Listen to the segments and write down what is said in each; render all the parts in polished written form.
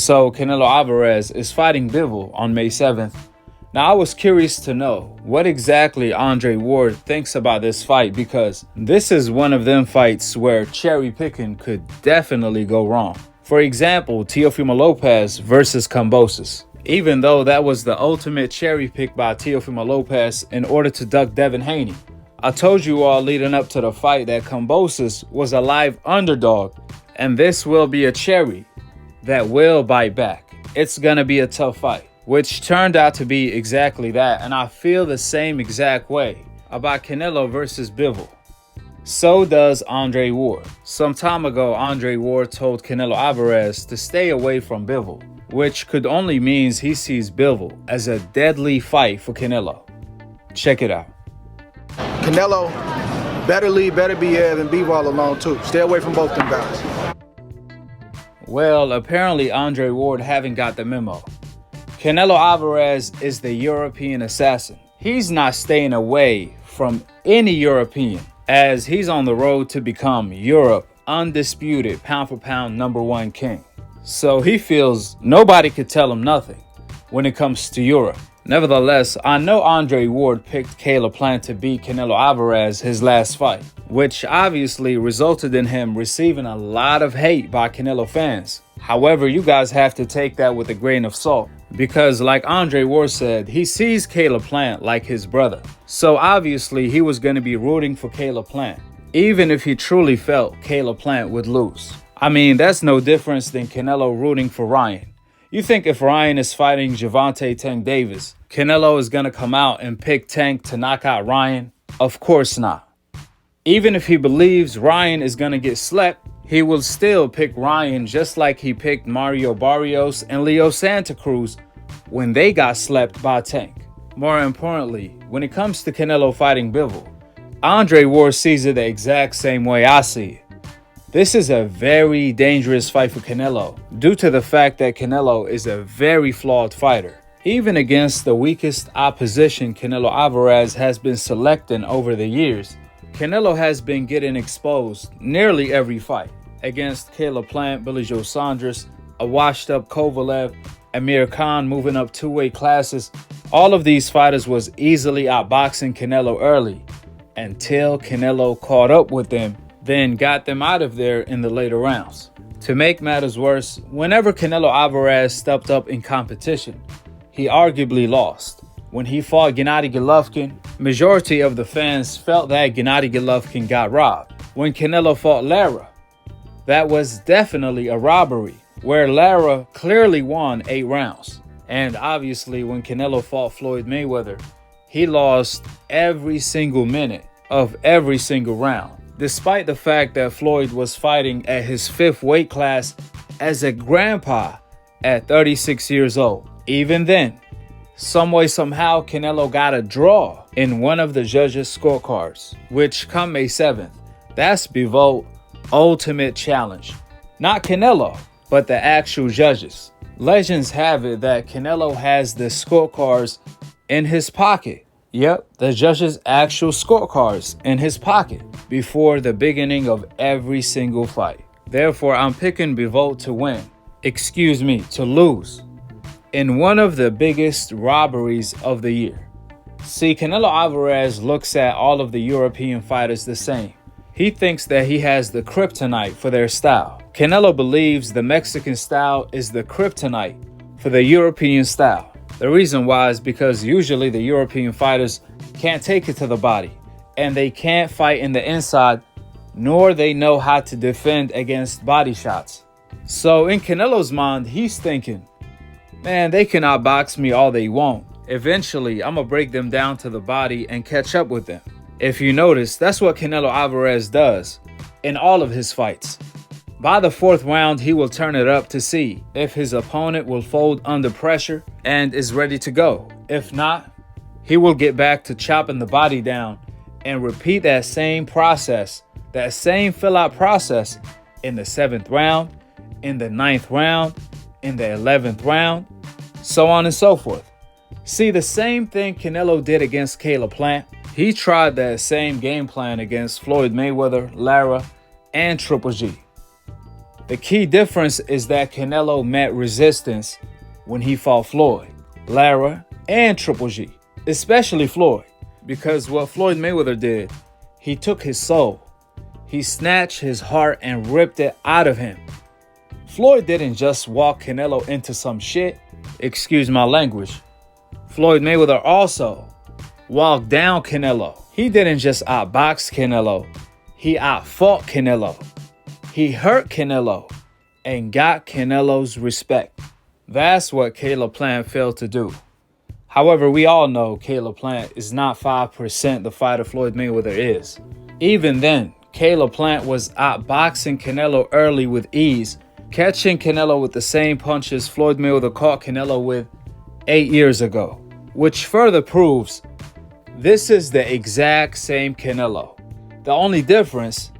So Canelo Alvarez is fighting Bivol on May 7th. Now I was curious to know what exactly Andre Ward thinks about this fight, because this is one of them fights where cherry picking could definitely go wrong. For example, Teofimo Lopez versus Kambosos. Even though that was the ultimate cherry pick by Teofimo Lopez in order to duck Devin Haney. I told you all leading up to the fight that Kambosos was a live underdog, and this will be a cherry that will bite back. It's gonna be a tough fight, which turned out to be exactly that, and I feel the same exact way about Canelo versus Bivol. So does Andre Ward. Some time ago, Andre Ward told Canelo Alvarez to stay away from Bivol, which could only means he sees Bivol as a deadly fight for Canelo. Check it out. Canelo better leave, better be than Bivol alone too. Stay away from both them guys. Well, apparently Andre Ward haven't got the memo. Canelo Alvarez is the European assassin. He's not staying away from any European, as he's on the road to become Europe undisputed pound for pound #1 king. So he feels nobody could tell him nothing when it comes to Europe. Nevertheless, I know Andre Ward picked Caleb Plant to beat Canelo Alvarez his last fight, which obviously resulted in him receiving a lot of hate by Canelo fans. However, you guys have to take that with a grain of salt, because like Andre Ward said, he sees Caleb Plant like his brother. So obviously he was going to be rooting for Caleb Plant, even if he truly felt Caleb Plant would lose. I mean, that's no difference than Canelo rooting for Ryan. You think if Ryan is fighting Gervonta Tank Davis, Canelo is going to come out and pick Tank to knock out Ryan? Of course not. Even if he believes Ryan is going to get slept, he will still pick Ryan, just like he picked Mario Barrios and Leo Santa Cruz when they got slept by Tank. More importantly, when it comes to Canelo fighting Bivol, Andre Ward sees it the exact same way I see it. This is a very dangerous fight for Canelo due to the fact that Canelo is a very flawed fighter. Even against the weakest opposition Canelo Alvarez has been selecting over the years, Canelo has been getting exposed nearly every fight. Against Caleb Plant, Billy Joe Saunders, a washed-up Kovalev, Amir Khan moving up 2 weight classes, all of these fighters was easily outboxing Canelo early until Canelo caught up with them, then got them out of there in the later rounds. To make matters worse, whenever Canelo Alvarez stepped up in competition, he arguably lost. When he fought Gennady Golovkin, majority of the fans felt that Gennady Golovkin got robbed. When Canelo fought Lara, that was definitely a robbery, where Lara clearly won 8 rounds. And obviously when Canelo fought Floyd Mayweather, he lost every single minute of every single round, despite the fact that Floyd was fighting at his 5th weight class as a grandpa at 36 years old. Even then, some way, somehow, Canelo got a draw in one of the judges' scorecards, which come May 7th, that's Bivol Ultimate Challenge. Not Canelo, but the actual judges. Legends have it that Canelo has the scorecards in his pocket. Yep, the judges' actual scorecards in his pocket before the beginning of every single fight. Therefore, I'm picking Bivol to win. Excuse me, to lose in one of the biggest robberies of the year. See, Canelo Alvarez looks at all of the European fighters the same. He thinks that he has the kryptonite for their style. Canelo believes the Mexican style is the kryptonite for the European style. The reason why is because usually the European fighters can't take it to the body, and they can't fight in the inside, nor they know how to defend against body shots. So in Canelo's mind, he's thinking, man, they can outbox me all they want. Eventually, I'm gonna break them down to the body and catch up with them. If you notice, that's what Canelo Alvarez does in all of his fights. By the 4th round, he will turn it up to see if his opponent will fold under pressure and is ready to go. If not, he will get back to chopping the body down and repeat that same process, that same fill-out process in the 7th round, in the 9th round, in the 11th round, so on and so forth. See, the same thing Canelo did against Caleb Plant, he tried that same game plan against Floyd Mayweather, Lara, and Triple G. The key difference is that Canelo met resistance when he fought Floyd, Lara, and Triple G, especially Floyd, because what Floyd Mayweather did, he took his soul. He snatched his heart and ripped it out of him. Floyd didn't just walk Canelo into some shit, excuse my language. Floyd Mayweather also walked down Canelo. He didn't just outbox Canelo, he outfought Canelo. He hurt Canelo and got Canelo's respect. That's what Caleb Plant failed to do. However, we all know Caleb Plant is not 5% the fighter Floyd Mayweather is. Even then, Caleb Plant was outboxing Canelo early with ease, catching Canelo with the same punches Floyd Mayweather caught Canelo with 8 years ago, which further proves this is the exact same Canelo. The only difference,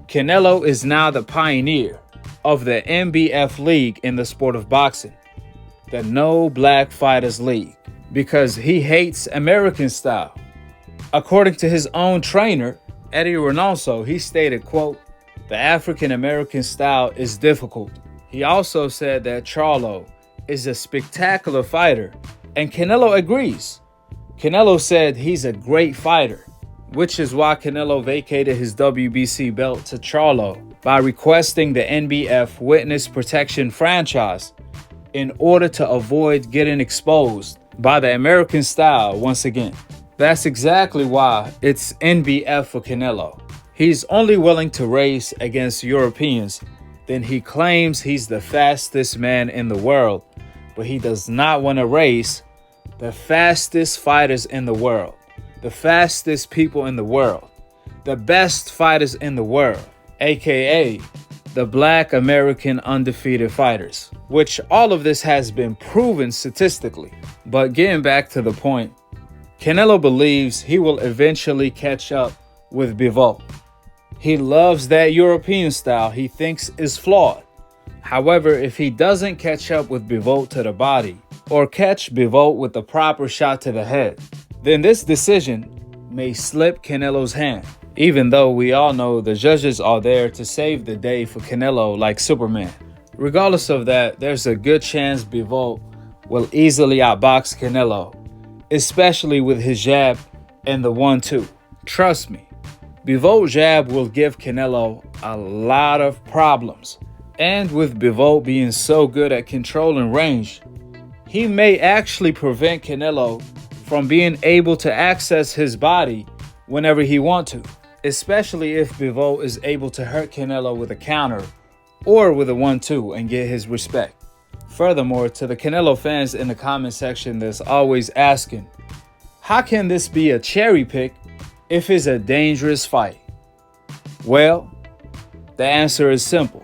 Canelo is now the pioneer of the NBF League in the sport of boxing, the No Black Fighters League, because he hates American style. According to his own trainer, Eddie Reynoso, he stated, quote, "The African-American style is difficult." He also said that Charlo is a spectacular fighter, and Canelo agrees. Canelo said he's a great fighter, which is why Canelo vacated his WBC belt to Charlo by requesting the NBF Witness Protection franchise in order to avoid getting exposed by the American style once again. That's exactly why it's NBF for Canelo. He's only willing to race against Europeans, then he claims he's the fastest man in the world, but he does not want to race the fastest fighters in the world, the fastest people in the world, the best fighters in the world, aka the Black American undefeated fighters, which all of this has been proven statistically. But getting back to the point, Canelo believes he will eventually catch up with Bivol. He loves that European style he thinks is flawed. However, if he doesn't catch up with Bivol to the body, or catch Bivol with the proper shot to the head, then this decision may slip Canelo's hand, even though we all know the judges are there to save the day for Canelo like Superman. Regardless of that, there's a good chance Bivol will easily outbox Canelo, especially with his jab and the 1-2. Trust me, Bivol's jab will give Canelo a lot of problems. And with Bivol being so good at controlling range, he may actually prevent Canelo from being able to access his body whenever he wants to, especially if Bivol is able to hurt Canelo with a counter or with a 1-2 and get his respect. Furthermore, to the Canelo fans in the comment section that's always asking, how can this be a cherry pick if it's a dangerous fight? Well, the answer is simple.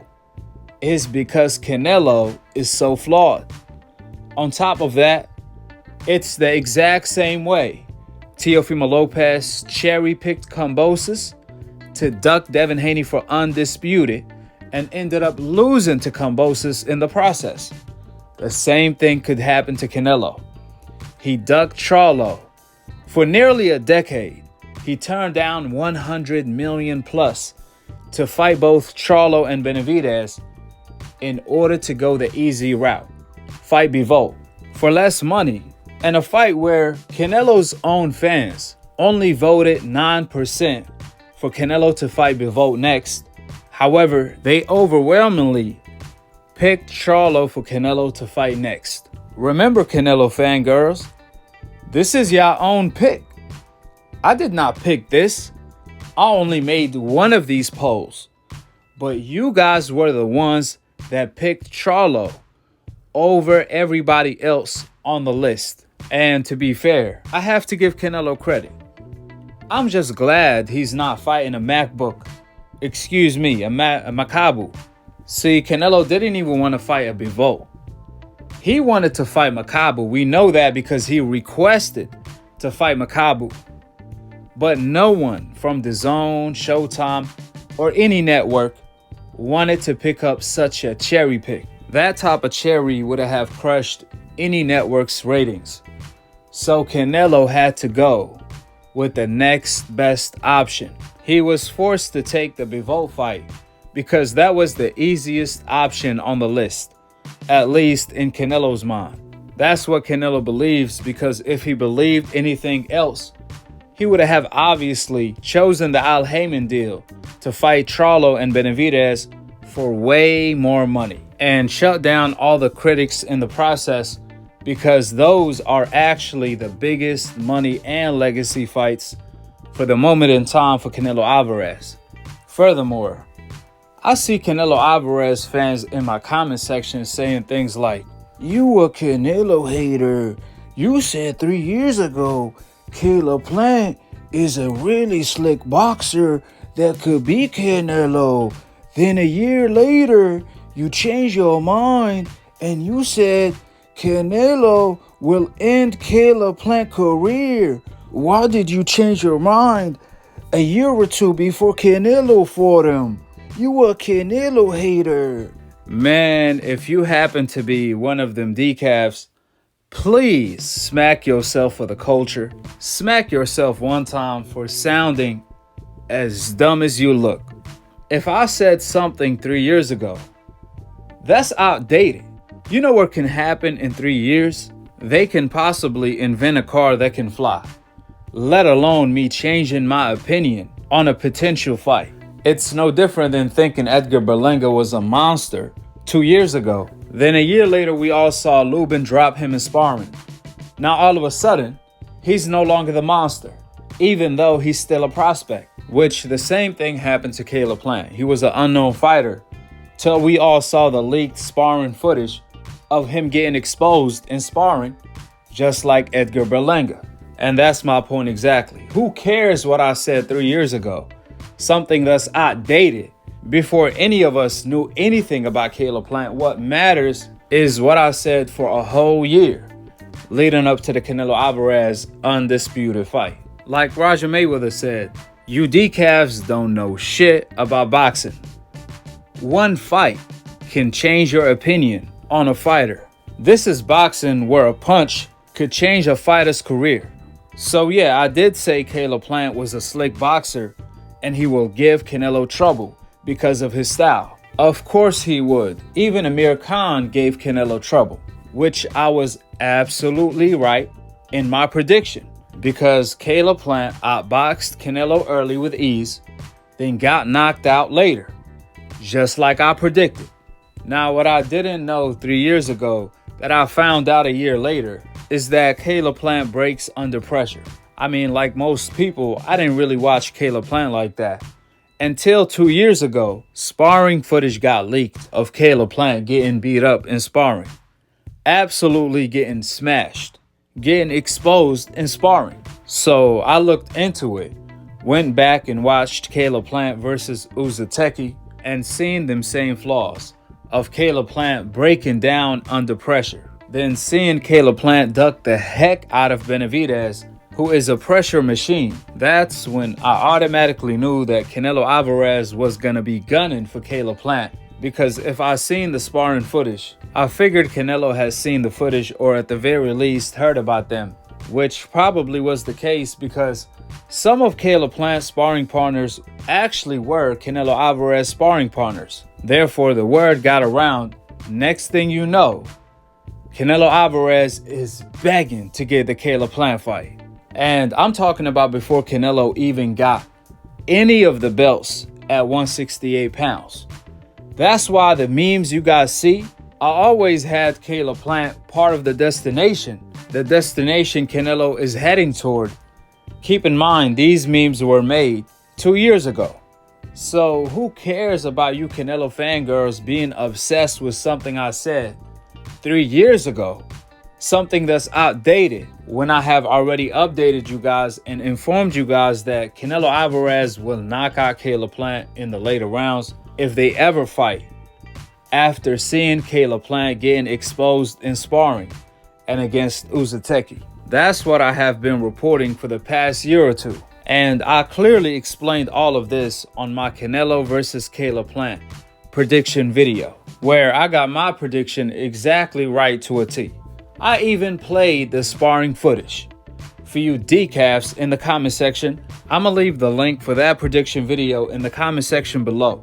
It's because Canelo is so flawed. On top of that, it's the exact same way Teofimo Lopez cherry-picked Kambosos to duck Devin Haney for undisputed and ended up losing to Kambosos in the process. The same thing could happen to Canelo. He ducked Charlo. For nearly a decade, he turned down $100 million plus to fight both Charlo and Benavidez in order to go the easy route, fight Bivol for less money, and a fight where Canelo's own fans only voted 9% for Canelo to fight Bivol next. However, they overwhelmingly picked Charlo for Canelo to fight next. Remember, Canelo fangirls, this is your own pick. I did not pick this. I only made one of these polls. But you guys were the ones that picked Charlo over everybody else on the list. And to be fair, I have to give Canelo credit. I'm just glad he's not fighting a MacBook. Excuse me, a Makabu. See, Canelo didn't even want to fight a Bivol. He wanted to fight Makabu. We know that because he requested to fight Makabu. But no one from DAZN, Showtime, or any network wanted to pick up such a cherry pick. That type of cherry would have crushed any network's ratings. So Canelo had to go with the next best option. He was forced to take the Bivol fight because that was the easiest option on the list, at least in Canelo's mind. That's what Canelo believes, because if he believed anything else, he would have obviously chosen the Al Haymon deal to fight Charlo and Benavidez for way more money and shut down all the critics in the process, because those are actually the biggest money and legacy fights for the moment in time for Canelo Alvarez. Furthermore, I see Canelo Alvarez fans in my comment section saying things like, "You a Canelo hater. You said 3 years ago Caleb Plant is a really slick boxer that could beat Canelo. Then a year later, you changed your mind and you said Canelo will end Caleb Plant's career. Why did you change your mind a year or two before Canelo fought him? You a Canelo hater." Man, if you happen to be one of them decafs, please smack yourself for the culture. Smack yourself one time for sounding as dumb as you look. If I said something 3 years ago, that's outdated. You know what can happen in 3 years? They can possibly invent a car that can fly, let alone me changing my opinion on a potential fight. It's no different than thinking Edgar Berlanga was a monster 2 years ago. Then a year later, we all saw Lubin drop him in sparring. Now all of a sudden, he's no longer the monster, even though he's still a prospect. Which the same thing happened to Caleb Plant. He was an unknown fighter till we all saw the leaked sparring footage of him getting exposed in sparring, just like Edgar Berlanga. And that's my point exactly. Who cares what I said 3 years ago? Something that's outdated before any of us knew anything about Caleb Plant. What matters is what I said for a whole year leading up to the Canelo Alvarez undisputed fight. Like Roger Mayweather said, you decafs don't know shit about boxing. One fight can change your opinion on a fighter. This is boxing where a punch could change a fighter's career. So yeah, I did say Caleb Plant was a slick boxer and he will give Canelo trouble because of his style. Of course he would. Even Amir Khan gave Canelo trouble, which I was absolutely right in my prediction, because Caleb Plant outboxed Canelo early with ease, then got knocked out later, just like I predicted. Now, what I didn't know 3 years ago that I found out a year later is that Caleb Plant breaks under pressure. I mean, like most people, I didn't really watch Caleb Plant like that. Until 2 years ago, sparring footage got leaked of Caleb Plant getting beat up in sparring. Absolutely getting smashed, getting exposed in sparring. So I looked into it, went back and watched Caleb Plant versus Uzateki and seen them same flaws of Caleb Plant breaking down under pressure. Then seeing Caleb Plant duck the heck out of Benavidez, who is a pressure machine. That's when I automatically knew that Canelo Alvarez was gonna be gunning for Caleb Plant. Because if I seen the sparring footage, I figured Canelo has seen the footage, or at the very least heard about them, which probably was the case because some of Caleb Plant's sparring partners actually were Canelo Alvarez sparring partners. Therefore, the word got around. Next thing you know, Canelo Alvarez is begging to get the Caleb Plant fight. And I'm talking about before Canelo even got any of the belts at 168 pounds. That's why the memes you guys see, I always had Caleb Plant part of the destination Canelo is heading toward. Keep in mind, these memes were made 2 years ago. So who cares about you Canelo fangirls being obsessed with something I said 3 years ago? Something that's outdated, when I have already updated you guys and informed you guys that Canelo Alvarez will knock out Caleb Plant in the later rounds if they ever fight, after seeing Caleb Plant getting exposed in sparring and against Uzateki. That's what I have been reporting for the past year or two. And I clearly explained all of this on my Canelo versus Caleb Plant prediction video, where I got my prediction exactly right to a T. I even played the sparring footage. For you decafs in the comment section, I'm gonna leave the link for that prediction video in the comment section below.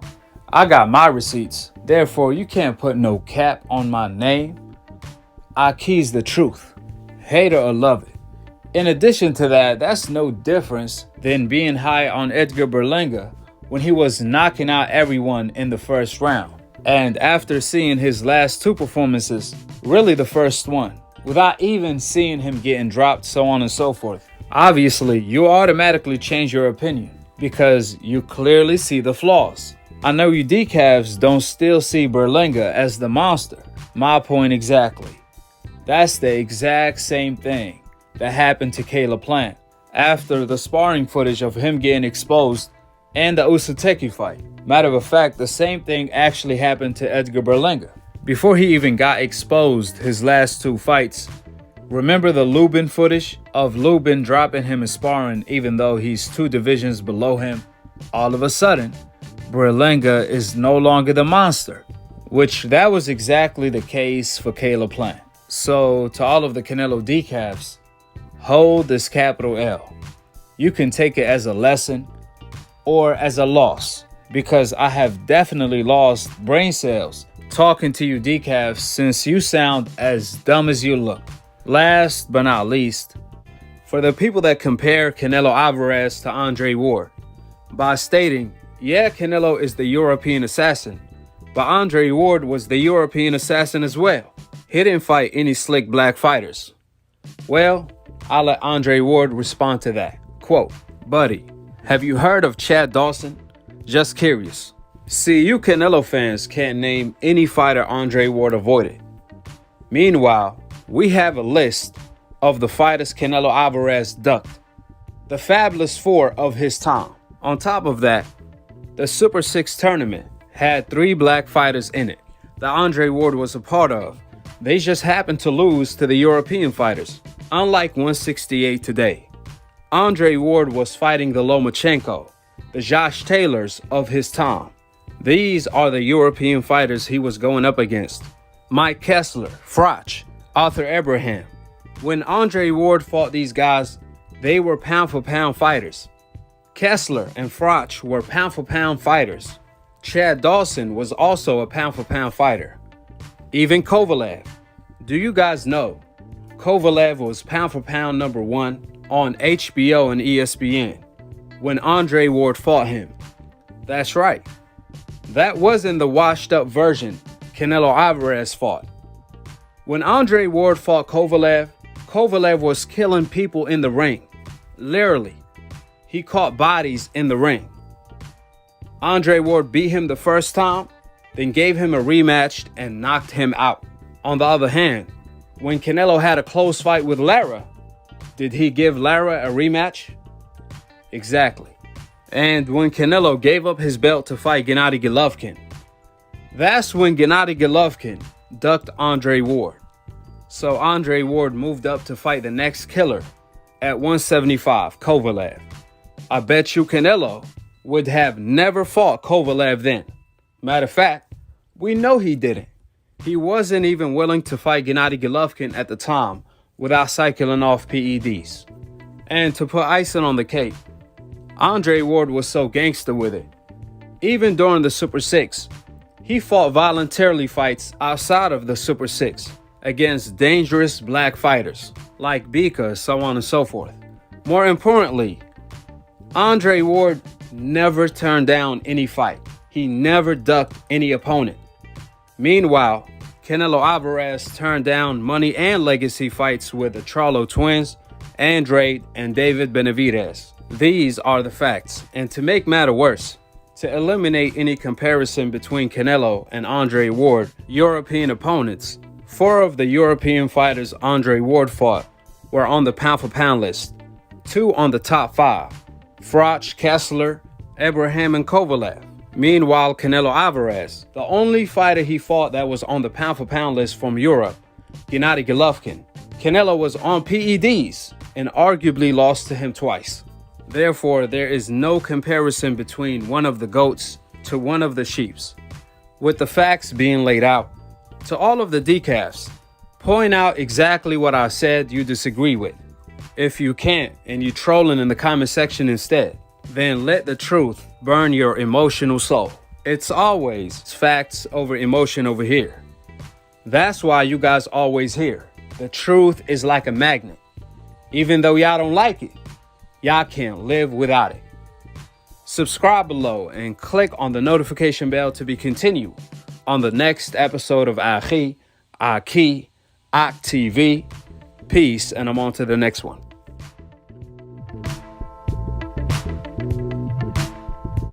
I got my receipts, therefore you can't put no cap on my name. Akhi's the truth, hate it or love it. In addition to that, that's no difference than being high on Edgar Berlanga when he was knocking out everyone in the first round. And after seeing his last two performances, really the first one, without even seeing him getting dropped, so on and so forth, obviously you automatically change your opinion because you clearly see the flaws. I know you decavs don't still see Berlanga as the monster. My point exactly. That's the exact same thing that happened to Caleb Plant after the sparring footage of him getting exposed and the Usateki fight. Matter of fact, the same thing actually happened to Edgar Berlanga. Before he even got exposed his last two fights, remember the Lubin footage of Lubin dropping him in sparring even though he's 2 divisions below him? All of a sudden, Berlanga is no longer the monster, which that was exactly the case for Caleb Plant. So to all of the Canelo decavs, hold this capital L. You can take it as a lesson or as a loss, because I have definitely lost brain cells talking to you decavs since you sound as dumb as you look. Last but not least, for the people that compare Canelo Alvarez to Andre Ward by stating, yeah, Canelo is the European assassin, but Andre Ward was the European assassin as well. He didn't fight any slick black fighters. Well, I'll let Andre Ward respond to that. Quote, buddy, have you heard of Chad Dawson? Just curious. See, you Canelo fans can't name any fighter Andre Ward avoided. Meanwhile, we have a list of the fighters Canelo Alvarez ducked. The Fabulous Four of his time. On top of that, the Super 6 tournament had 3 black fighters in it that Andre Ward was a part of. They just happened to lose to the European fighters. Unlike 168 today, Andre Ward was fighting the Lomachenko, the Josh Taylors of his time. These are the European fighters he was going up against. Mike Kessler, Froch, Arthur Abraham. When Andre Ward fought these guys, they were pound-for-pound fighters. Kessler and Froch were pound-for-pound fighters. Chad Dawson was also a pound-for-pound fighter. Even Kovalev. Do you guys know Kovalev was pound-for-pound number 1 on HBO and ESPN when Andre Ward fought him? That's right. That wasn't the washed-up version Canelo Alvarez fought. When Andre Ward fought Kovalev, Kovalev was killing people in the ring. Literally, he caught bodies in the ring. Andre Ward beat him the first time, then gave him a rematch and knocked him out. On the other hand, when Canelo had a close fight with Lara, did he give Lara a rematch? Exactly. And when Canelo gave up his belt to fight Gennady Golovkin, that's when Gennady Golovkin ducked Andre Ward. So Andre Ward moved up to fight the next killer at 175, Kovalev. I bet you Canelo would have never fought Kovalev then. Matter of fact, we know he didn't. He wasn't even willing to fight Gennady Golovkin at the time without cycling off PEDs. And to put icing on the cake, Andre Ward was so gangster with it. Even during the Super 6, he fought voluntarily fights outside of the Super 6 against dangerous black fighters like Bika, so on and so forth. More importantly, Andre Ward never turned down any fight. He never ducked any opponent. Meanwhile, Canelo Alvarez turned down money and legacy fights with the Charlo twins, Andrade, and David Benavidez. These are the facts. And to make matter worse, to eliminate any comparison between Canelo and Andre Ward, European opponents, 4 of the European fighters Andre Ward fought were on the pound-for-pound list. 2 on the top 5, Froch, Kessler, Abraham, and Kovalev. Meanwhile, Canelo Alvarez, the only fighter he fought that was on the pound-for-pound list from Europe, Gennady Golovkin. Canelo was on PEDs and arguably lost to him twice. Therefore, there is no comparison between one of the GOATs to one of the sheeps. With the facts being laid out, to all of the decafs, point out exactly what I said you disagree with. If you can't and you trolling in the comment section instead, then let the truth burn your emotional soul. It's always facts over emotion over here. That's why you guys always hear, the truth is like a magnet. Even though y'all don't like it, y'all can't live without it. Subscribe below and click on the notification bell to be continued on the next episode of Akhi, Akhi TV. Peace, and I'm on to the next one.